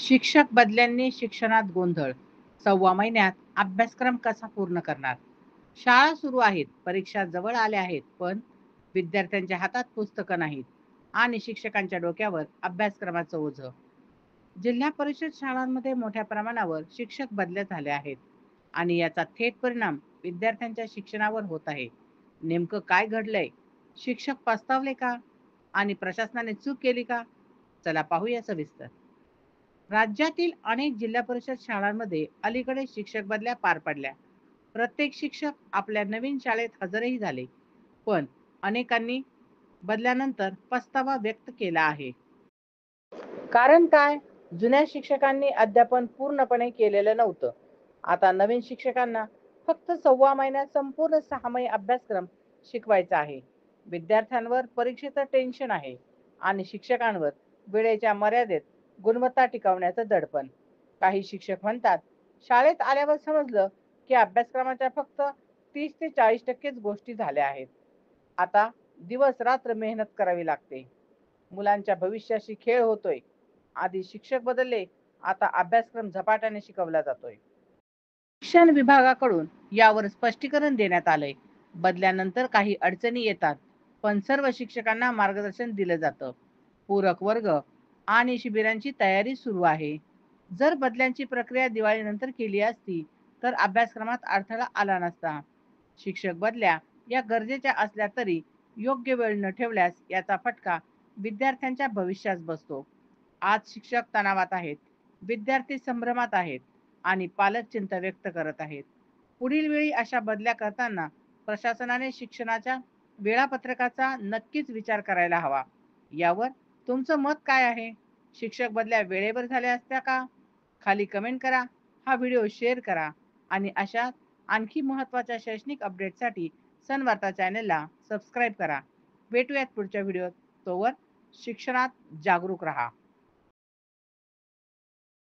शिक्षक बदल्यांनी शिक्षणात गोंधळ. 6व्या महिन्यात अभ्यासक्रम कसा पूर्ण करणार? शाळा सुरू आहेत, परीक्षा जवळ आल्या आहेत, पण विद्यार्थ्यांच्या हातात पुस्तकं नाहीत आणि शिक्षकांच्या डोक्यावर अभ्यासक्रमाचं ओझं. जिल्हा परिषद शाळांमध्ये मोठ्या प्रमाणावर शिक्षक बदल्या झाले आहेत आणि याचा थेट परिणाम विद्यार्थ्यांच्या शिक्षणावर होत आहे. नेमकं काय घडलंय? शिक्षक पस्तावले का? आणि प्रशासनाने चूक केली का? चला पाहूया सविस्तर. राज्यातील अनेक जिल्हा परिषद शाळांमध्ये अलीकडे शिक्षक बदल्या पार पडल्या. प्रत्येक शिक्षक आपल्या नवीन शाळेत हजरही झाले, पण अनेकांनी बदल्यानंतर पस्तावा व्यक्त केला आहे. कारण काय? जुन्या शिक्षकांनी अध्यापन पूर्णपणे केलेलं नव्हतं. आता नवीन शिक्षकांना फक्त 6व्या महिन्यात संपूर्ण 6 महिने अभ्यासक्रम शिकवायचा आहे. विद्यार्थ्यांवर परीक्षेचं टेन्शन आहे आणि शिक्षकांवर वेळेच्या मर्यादेत गुणवत्ता टिकवण्याचं दडपण. काही शिक्षक म्हणतात, शाळेत आल्यावर समजलं की अभ्यासक्रमाच्या फक्त 30 ते 40% गोष्टी झाल्या आहेत. आता दिवस रात्र मेहनत करावी लागते. मुलांच्या भविष्याशी खेळ होतोय. आधी शिक्षक बदलले, आता अभ्यासक्रम झपाट्याने शिकवला जातोय. शिक्षण विभागाकडून यावर स्पष्टीकरण देण्यात आलंय. बदल्यानंतर काही अडचणी येतात, पण सर्व शिक्षकांना मार्गदर्शन दिलं जातं. पूरक वर्ग आणि शिबिरांची तयारी सुरू आहे. जर बदल्यांची प्रक्रिया दिवाळीनंतर केली असती, तर अभ्यासक्रमात अडथळा आला नसता. शिक्षक बदल्या या गरजेच्या असल्या तरी योग्य वेळ न ठेवल्यास याचा फटका विद्यार्थ्यांच्या भविष्यास बसतो. आज शिक्षक तणावात आहेत, विद्यार्थी संभ्रमात आहेत आणि पालक चिंता व्यक्त करत आहेत. पुढील वेळी अशा बदल्या करताना प्रशासनाने शिक्षणाच्या वेळापत्रकाचा नक्कीच विचार करायला हवा. यावर तुमचं मत काय आहे? शिक्षक बदल्या वेळेवर झाल्या असत्या का? खाली कमेंट करा, हा व्हिडिओ शेअर करा आणि अशा आणखी महत्त्वाच्या शैक्षणिक अपडेटसाठी सन वार्ता चॅनलला सबस्क्राईब करा. भेटूयात पुढच्या व्हिडिओत. तोवर शिक्षणात जागरूक राहा.